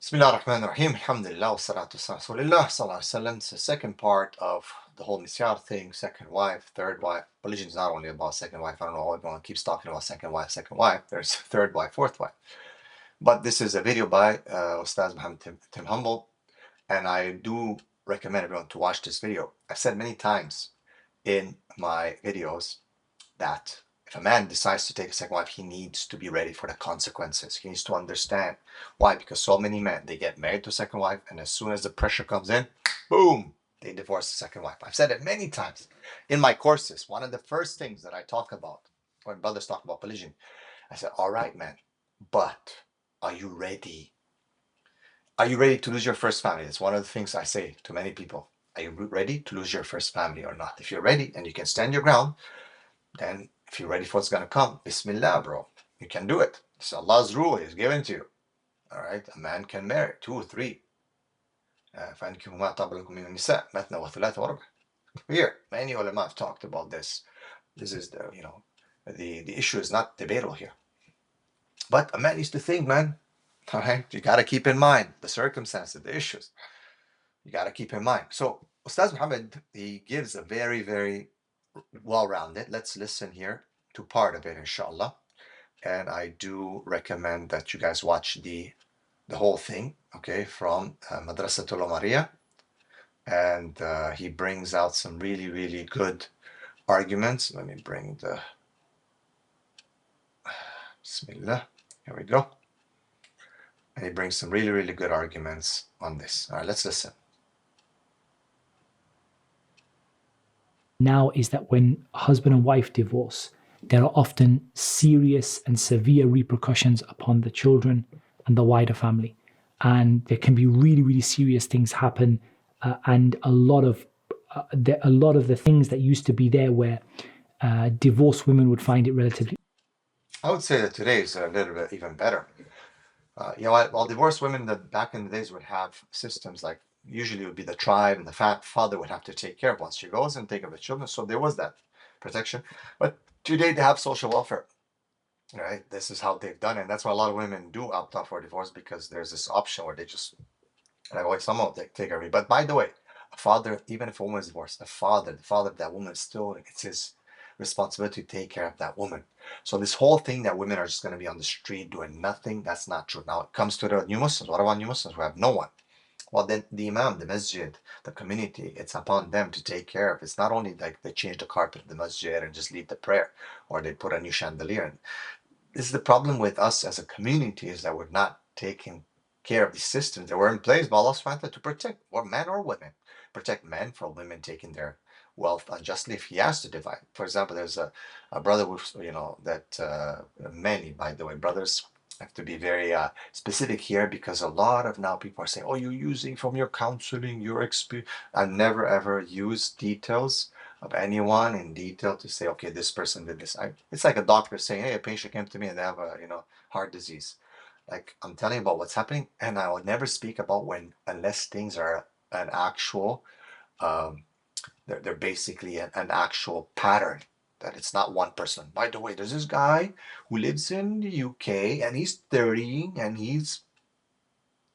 Bismillah ar-Rahman ar-Rahim, alhamdulillah, wa salatu rasulillah, sallallahu alaihi wasallam. It's the second part of the whole misyar thing, second wife, third wife. Polygyny is not only about second wife. I don't know, everyone keeps talking about second wife, second wife. There's third wife, fourth wife. But this is a video by Ustaz Muhammad Tim Humble, and I do recommend everyone to watch this video. I've said many times in my videos that if a man decides to take a second wife, he needs to be ready for the consequences. He needs to understand why. Because so many men, they get married to a second wife, and as soon as the pressure comes in, boom, they divorce the second wife. I've said it many times in my courses. One of the first things that I talk about when brothers talk about polygyny, I said, all right, man, but are you ready? Are you ready to lose your first family? It's one of the things I say to many people. Are you ready to lose your first family or not? If you're ready and you can stand your ground, then if you're ready for what's going to come, Bismillah, bro. You can do it. It's Allah's rule. He's given to you. All right? A man can marry two or three. Here, many ulama have talked about this. This is the issue is not debatable here. But a man needs to think, man. All right? You got to keep in mind the circumstances, the issues. You got to keep in mind. So, Ustaz Muhammad, he gives a very, very well-rounded. Let's listen here to part of it, inshallah. And I do recommend that you guys watch the whole thing, okay, from Madrasatul Omariya. And he brings out some really, really good arguments. Let me bring the Bismillah. Here we go. And he brings some really, really good arguments on this. All right, let's listen. Now is that when husband and wife divorce, there are often serious and severe repercussions upon the children and the wider family. And there can be really, really serious things happen. And a lot of the things that used to be there where divorced women would find it relatively. I would say that today is a little bit even better. While divorced women back in the days would have systems like usually it would be the tribe and the father would have to take care of once she goes and take care of the children. So there was that protection. But today they have social welfare. Right? This is how they've done it. And that's why a lot of women do opt out for divorce because there's this option where they just like some of them take every. But by the way, a father, even if a woman is divorced, the father of that woman is still it's his responsibility to take care of that woman. So this whole thing that women are just going to be on the street doing nothing, that's not true. Now it comes to the new Muslims. What about new Muslims who have no one? Well, then the imam, the masjid, the community, it's upon them to take care of. It's not only like they change the carpet of the masjid and just leave the prayer, or they put a new chandelier in. This is the problem with us as a community is that we're not taking care of these systems that were in place by Allah subhanahu wa ta'ala to protect men or women. Protect men from women taking their wealth unjustly if he has to divide. For example, there's a brother with, that many, by the way, brothers have to be very specific here because a lot of now people are saying, oh, you're using from your counseling, your experience. I never ever use details of anyone in detail to say, okay, this person did this. It's like a doctor saying, hey, a patient came to me and they have a heart disease. Like I'm telling you about what's happening, and I will never speak about when unless things are an actual, they're basically an actual pattern. That it's not one person. By the way, there's this guy who lives in the UK and he's 30 and he's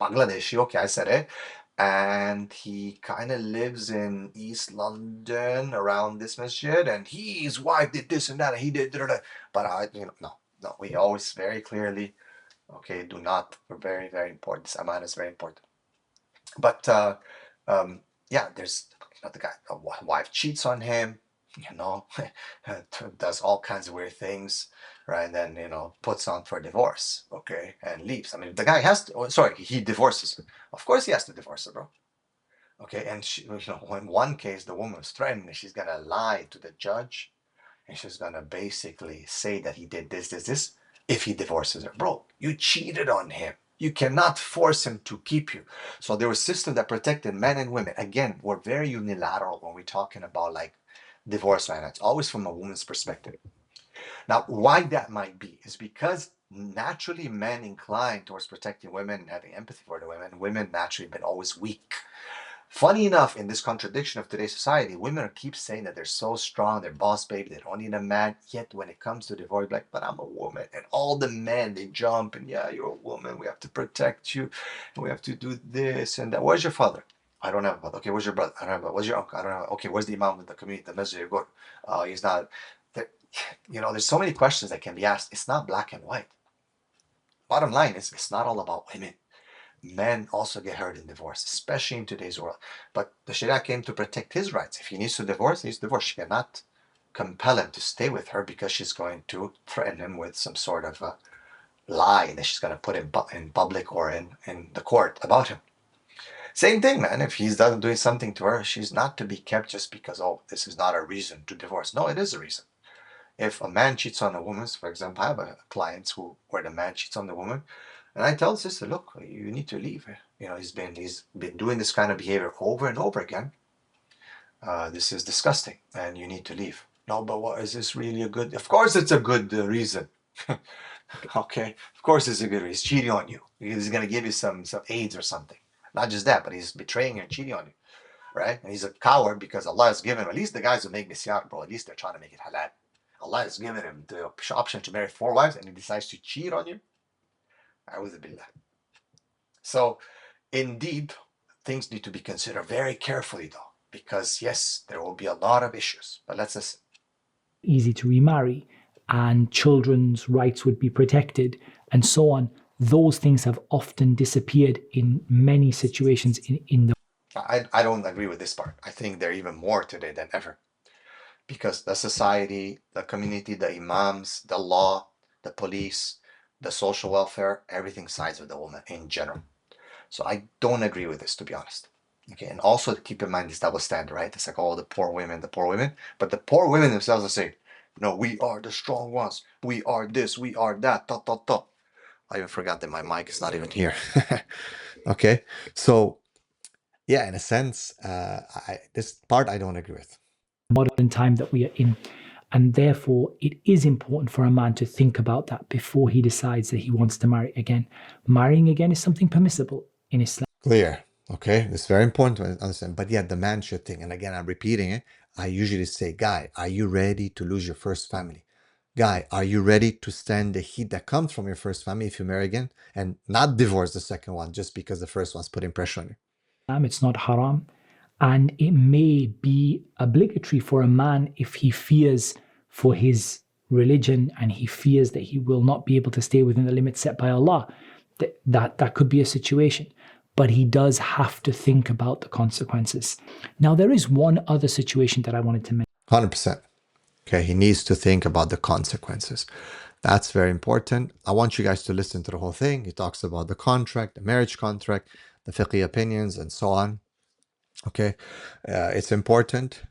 Bangladeshi. Okay, I said it and he kind of lives in East London around this masjid, and his wife did this and that, and he did da. But no, we always very clearly, okay, do not. We're very, very important. This aman is very important. But yeah, there's the guy, wife cheats on him, does all kinds of weird things, right? And then puts on for divorce, okay, and leaves. I mean, the guy has to. Oh, sorry, he divorces her. Of course, he has to divorce her, bro. Okay, and she, in one case, the woman was threatening that she's gonna lie to the judge, and she's gonna basically say that he did this if he divorces her. Bro, you cheated on him. You cannot force him to keep you. So there was a system that protected men and women. Again, we're very unilateral when we're talking about like divorce right now. It's always from a woman's perspective. Now, why that might be is because naturally men incline towards protecting women and having empathy for the women. Women naturally been always weak, Funny enough, in this contradiction of today's society, women keep saying that they're so strong, they're boss baby, they don't need a man. Yet when it comes to divorce, like, but I'm a woman. And all the men, they jump and, yeah, you're a woman. We have to protect you. And we have to do this and that. Where's your father? I don't have a father. Okay, where's your brother? I don't have a brother. Where's your uncle? I don't have. Okay, where's the imam of the community, the masjid you go to? He's not. There, there's so many questions that can be asked. It's not black and white. Bottom line is, it's not all about women. Men also get hurt in divorce, especially in today's world. But the Sharia came to protect his rights. If he needs to divorce, he's divorced. She cannot compel him to stay with her because she's going to threaten him with some sort of a lie that she's going to put in public or in the court about him. Same thing, man. If he's done doing something to her, she's not to be kept just because, oh, this is not a reason to divorce. No, it is a reason. If a man cheats on a woman, for example, I have a clients where the man cheats on the woman, and I tell the sister, look, you need to leave. He's been doing this kind of behavior over and over again. This is disgusting, and you need to leave. No, but what is this really a good? Of course, it's a good reason. Okay, of course it's a good reason. He's cheating on you. He's gonna give you some AIDS or something. Not just that, but he's betraying you and cheating on you, right? And he's a coward because Allah has given him. At least the guys who make misyar, bro. At least they're trying to make it halal. Allah has given him the option to marry 4 wives, and he decides to cheat on you. A'udhu billah. So, indeed, things need to be considered very carefully, though, because yes, there will be a lot of issues. But let's listen. Easy to remarry, and children's rights would be protected, and so on. Those things have often disappeared in many situations in the I don't agree with this part. I think they're even more today than ever because the society, the community, the imams, the law, the police, the social welfare, everything sides with the woman in general. So I don't agree with this, to be honest. Okay, and also keep in mind this double standard, right? It's like, oh, the poor women, the poor women. But the poor women themselves are saying, no, we are the strong ones. We are this, we are that, ta, ta, ta. I even forgot that my mic is not even here. Okay, so yeah, in a sense, this part I don't agree with. modern time that we are in. And therefore, it is important for a man to think about that before he decides that he wants to marry again. Marrying again is something permissible in Islam. Clear. Okay, it's very important to understand. But yet, the man should think, and again, I'm repeating it. I usually say, guy, are you ready to lose your first family? Guy, are you ready to stand the heat that comes from your first family if you marry again and not divorce the second one just because the first one's putting pressure on you? It's not haram. And it may be obligatory for a man if he fears for his religion and he fears that he will not be able to stay within the limits set by Allah. That could be a situation. But he does have to think about the consequences. Now, there is one other situation that I wanted to mention. 100%. Okay, he needs to think about the consequences. That's very important. I want you guys to listen to the whole thing. He talks about the contract, the marriage contract, the fiqh opinions, and so on. Okay, it's important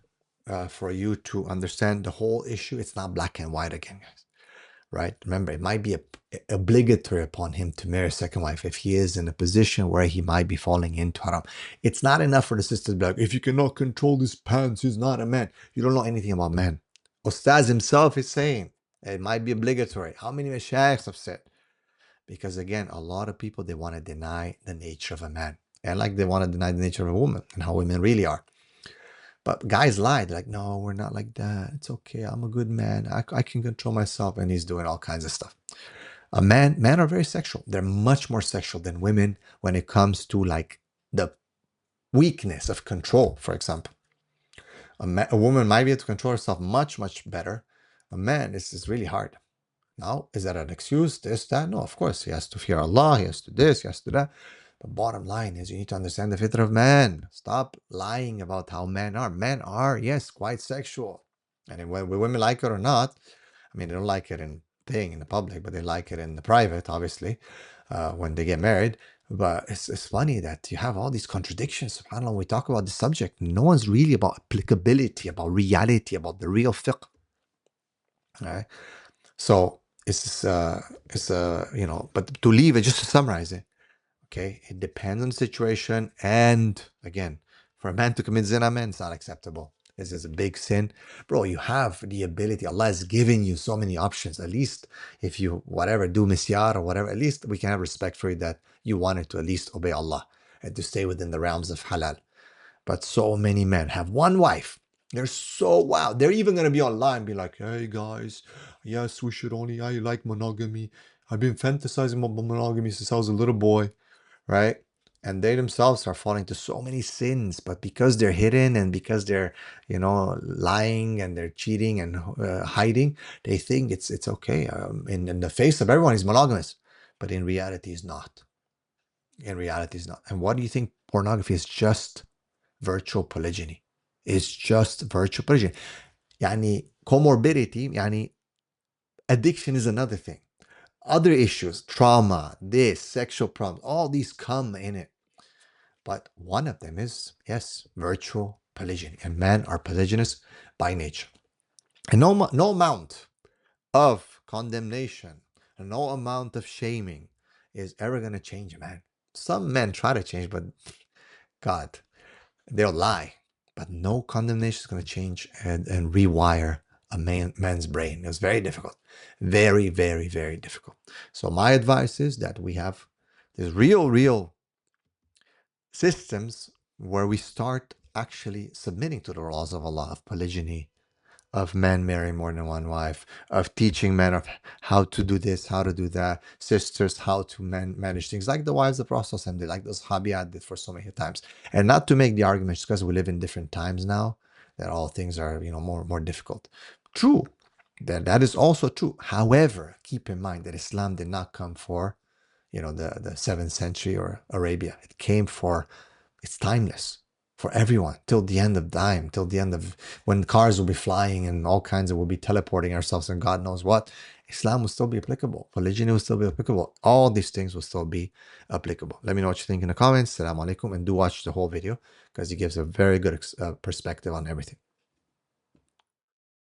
for you to understand the whole issue. It's not black and white again, guys. Right? Remember, it might be obligatory upon him to marry a second wife if he is in a position where he might be falling into haram. It's not enough for the sisters to be like, if you cannot control his pants, he's not a man. You don't know anything about men. Ustaz himself is saying it might be obligatory. How many mashaykhs have said? Because again, a lot of people, they want to deny the nature of a man. And like they want to deny the nature of a woman and how women really are. But guys lie. They're like, no, we're not like that. It's okay. I'm a good man. I can control myself. And he's doing all kinds of stuff. Men are very sexual. They're much more sexual than women when it comes to like the weakness of control, for example. A woman might be able to control herself much, much better. A man, this is really hard. Now, is that an excuse? This, that? No, of course. He has to fear Allah. He has to this. He has to that. The bottom line is you need to understand the fitrah of man. Stop lying about how men are. Men are, yes, quite sexual. And when women like it or not, I mean, they don't like it in the public, but they like it in the private, obviously, when they get married. But it's funny that you have all these contradictions. SubhanAllah, when we talk about this subject, no one's really about applicability, about reality, about the real fiqh. All right? So but to leave it, just to summarize it, okay, it depends on the situation. And again, for a man to commit zina, man, it's not acceptable. This is a big sin. Bro, you have the ability. Allah has given you so many options. At least if you, do misyar or whatever, at least we can have respect for you that you wanted to at least obey Allah and to stay within the realms of halal. But so many men have one wife. They're so wow. They're even gonna be online, be like, "Hey guys, yes, we should only. I like monogamy. I've been fantasizing about monogamy since I was a little boy, right?" And they themselves are falling to so many sins, but because they're hidden and because they're, lying and they're cheating and hiding, they think it's okay. In the face of everyone, he's monogamous, but in reality, he's not. In reality, he's not. And what do you think? Pornography is just virtual polygyny. It's just virtual polygyny. يعني comorbidity, يعني addiction is another thing. Other issues, trauma, this, sexual problems, all these come in it. But one of them is, yes, virtual polygyny. And men are polygynous by nature. And no amount of condemnation and no amount of shaming is ever going to change a man. Some men try to change, but God, they'll lie. But no condemnation is going to change and rewire a man's brain. It's very difficult. Very, very, very difficult. So my advice is that we have these real systems where we start actually submitting to the laws of Allah, of polygyny, of men marrying more than one wife, of teaching men of how to do this, how to do that, sisters how to manage things like the wives of Prophet did, like those Habiyat did for so many times. And not to make the argument just because we live in different times now that all things are more difficult. True, that is also true. However, keep in mind that Islam did not come for the 7th century or Arabia. It came for, it's timeless for everyone till the end of time, till the end of when cars will be flying and all kinds of will be teleporting ourselves and God knows what. Islam will still be applicable. Polygyny will still be applicable. All these things will still be applicable. Let me know what you think in the comments. Assalamu alaikum, and do watch the whole video because he gives a very good perspective on everything.